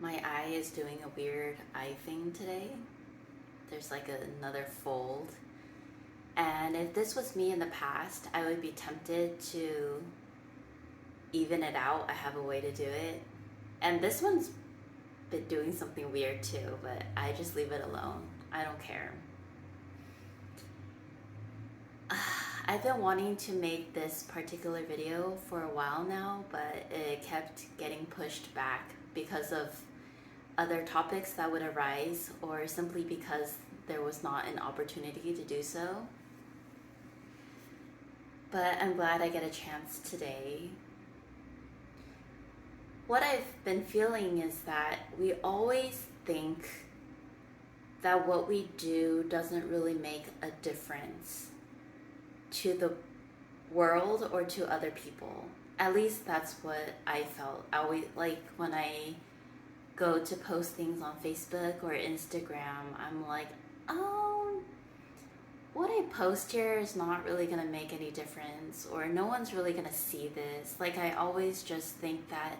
My eye is doing a weird eye thing today. There's like another fold. And if this was me in the past, I would be tempted to even it out. I have a way to do it. And this one's been doing something weird too, but I just leave it alone. I don't care. I've been wanting to make this particular video for a while now, but it kept getting pushed back because of other topics that would arise, or simply because there was not an opportunity to do so. But I'm glad I get a chance today. What I've been feeling is that we always think that what we do doesn't really make a difference to the world or to other people. At least that's what I felt. I always, like, when I go to post things on Facebook or Instagram, I'm like, oh, what I post here is not really gonna make any difference, or no one's really gonna see this. Like, I always just think that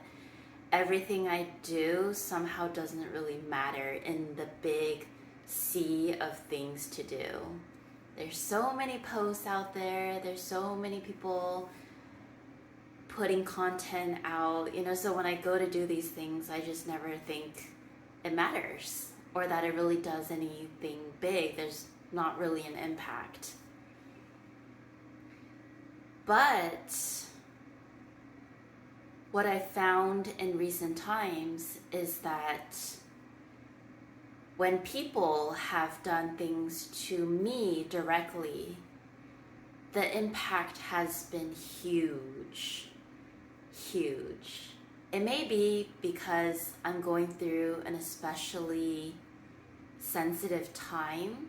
everything I do somehow doesn't really matter in the big sea of things to do. There's so many posts out there, there's so many people putting content out, so when I go to do these things, I just never think it matters or that it really does anything big. There's not really an impact. But what I found in recent times is that when people have done things to me directly, the impact has been huge. Huge. It may be because I'm going through an especially sensitive time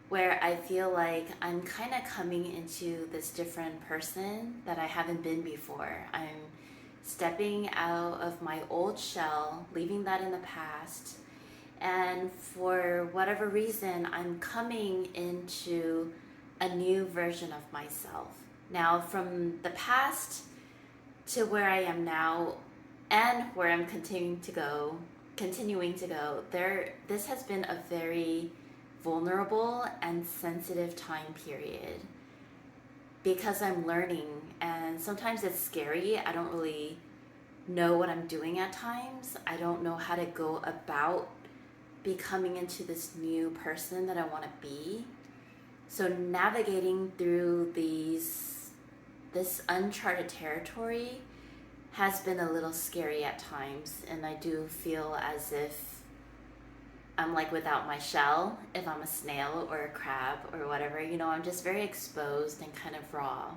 where I feel like I'm kind of coming into this different person that I haven't been before. I'm stepping out of my old shell, leaving that in the past, and for whatever reason, I'm coming into a new version of myself. Now, from the past to where I am now and where I'm continuing to go, this has been a very vulnerable and sensitive time period because I'm learning, and sometimes it's scary. I don't really know what I'm doing at times. I don't know how to go about becoming into this new person that I want to be. So navigating through this uncharted territory has been a little scary at times, and I do feel as if I'm like without my shell, if I'm a snail or a crab or whatever, I'm just very exposed and kind of raw.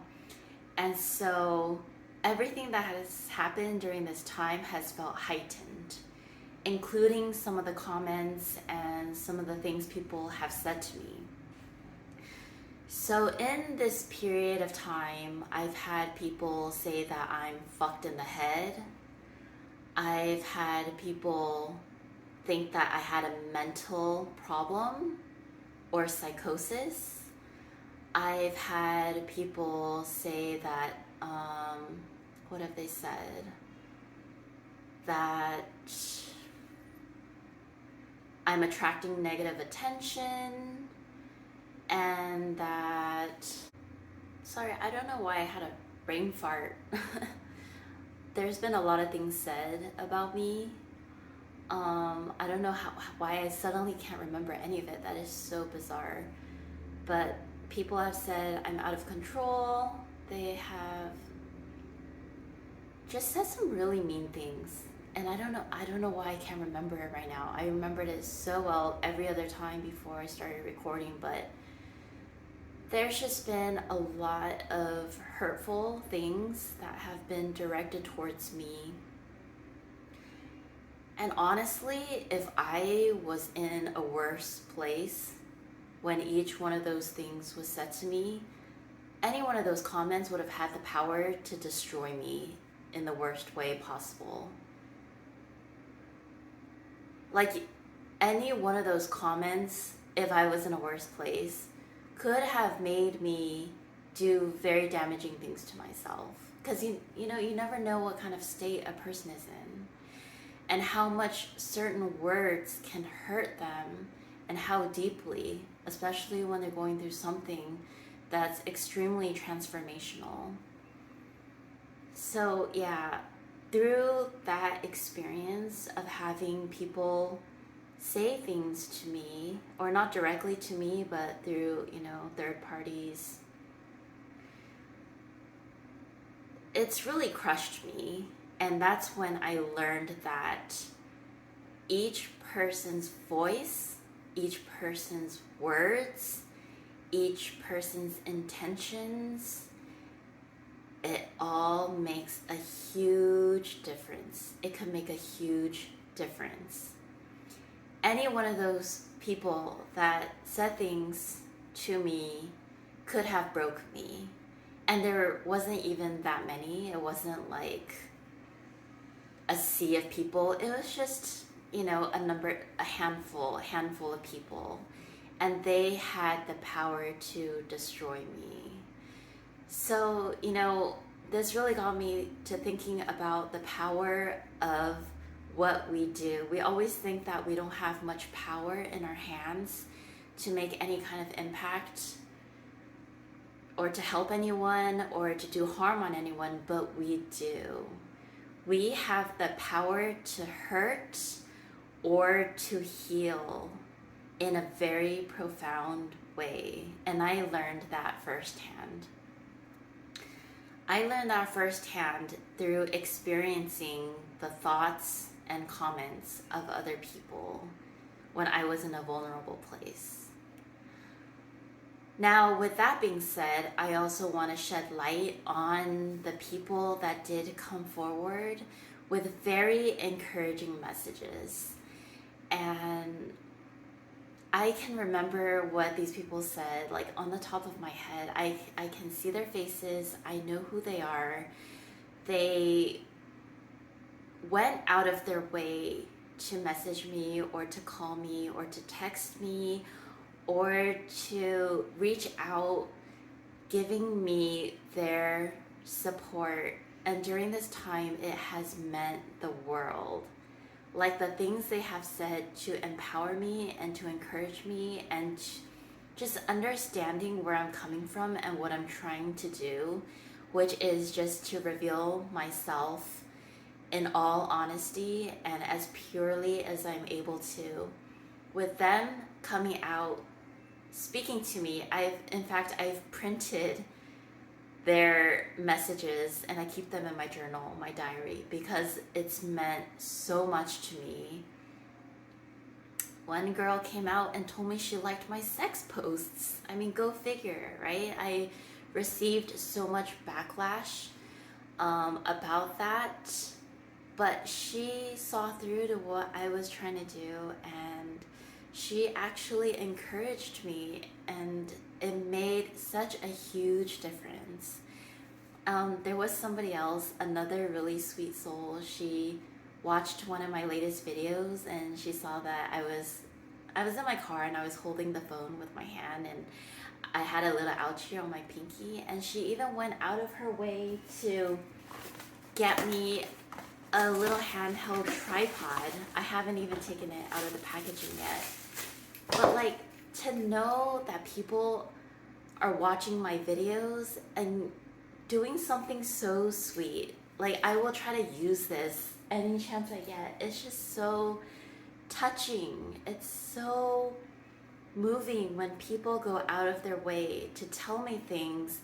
And so everything that has happened during this time has felt heightened, including some of the comments and some of the things people have said to me. So in this period of time, I've had people say that I'm fucked in the head. I've had people think that I had a mental problem or psychosis. I've had people say that, what have they said? That I'm attracting negative attention, and that, sorry, I don't know why I had a brain fart. There's been a lot of things said about me. I don't know why I suddenly can't remember any of it. That is so bizarre. But people have said I'm out of control. They have just said some really mean things. And I don't know why I can't remember it right now. I remembered it so well every other time before I started recording, but there's just been a lot of hurtful things that have been directed towards me. And honestly, if I was in a worse place when each one of those things was said to me, any one of those comments would have had the power to destroy me in the worst way possible. Like, any one of those comments, if I was in a worse place, could have made me do very damaging things to myself. Because you never know what kind of state a person is in. and how much certain words can hurt them and how deeply, especially when they're going through something that's extremely transformational. So, yeah, through that experience of having people say things to me, or not directly to me, but through, third parties, it's really crushed me. And that's when I learned that each person's voice, each person's words, each person's intentions, it all makes a huge difference. It can make a huge difference. Any one of those people that said things to me could have broke me. And there wasn't even that many. It wasn't like a sea of people. It was just, a handful of people. And they had the power to destroy me. So, this really got me to thinking about the power of what we do. We always think that we don't have much power in our hands to make any kind of impact or to help anyone or to do harm on anyone, but we do. We have the power to hurt or to heal in a very profound way. And I learned that firsthand. I learned that firsthand through experiencing the thoughts and comments of other people when I was in a vulnerable place. Now, with that being said, I also want to shed light on the people that did come forward with very encouraging messages. And I can remember what these people said, like on the top of my head. I can see their faces. I know who they are. They went out of their way to message me or to call me or to text me or to reach out, giving me their support. And during this time, it has meant the world. Like the things they have said to empower me and to encourage me and just understanding where I'm coming from and what I'm trying to do, which is just to reveal myself in all honesty and as purely as I'm able to. With them coming out, speaking to me, I've printed their messages and I keep them in my journal, my diary, because it's meant so much to me. One girl came out and told me she liked my sex posts. I mean, go figure, right? I received so much backlash about that, but she saw through to what I was trying to do, and she actually encouraged me, and it made such a huge difference. There was somebody else, another really sweet soul. She watched one of my latest videos and she saw that I was in my car and I was holding the phone with my hand and I had a little ouch here on my pinky, and she even went out of her way to get me a little handheld tripod. I haven't even taken it out of the packaging yet. But like, to know that people are watching my videos and doing something so sweet. Like, I will try to use this any chance I get. It's just so touching. It's so moving when people go out of their way to tell me things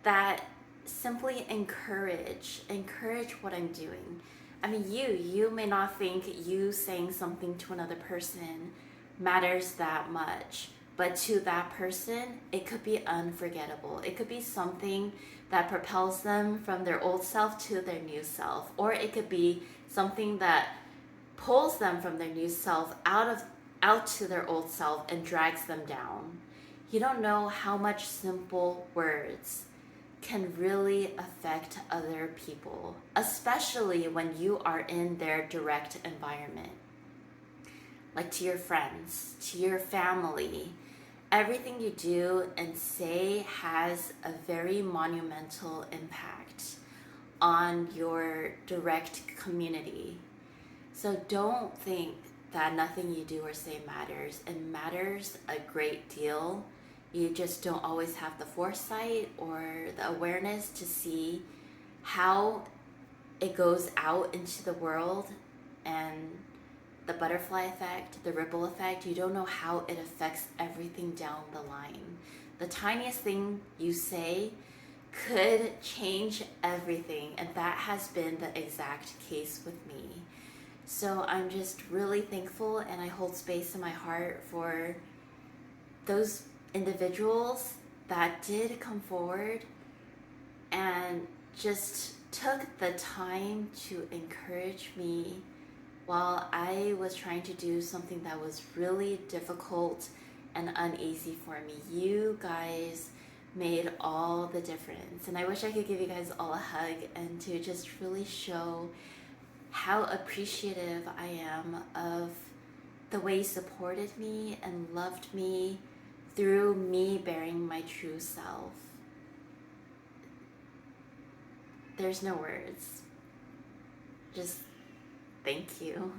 that simply encourage what I'm doing. I mean, you may not think you saying something to another person matters that much, but to that person, it could be unforgettable. It could be something that propels them from their old self to their new self, or it could be something that pulls them from their new self out to their old self and drags them down. You don't know how much simple words can really affect other people, especially when you are in their direct environment. Like to your friends, to your family. Everything you do and say has a very monumental impact on your direct community. So don't think that nothing you do or say matters. It matters a great deal. You just don't always have the foresight or the awareness to see how it goes out into the world, and the butterfly effect, the ripple effect. You don't know how it affects everything down the line. The tiniest thing you say could change everything, and that has been the exact case with me. So I'm just really thankful, and I hold space in my heart for those individuals that did come forward and just took the time to encourage me while I was trying to do something that was really difficult and uneasy for me. You guys made all the difference. And I wish I could give you guys all a hug and to just really show how appreciative I am of the way you supported me and loved me through me bearing my true self. There's no words. Just thank you.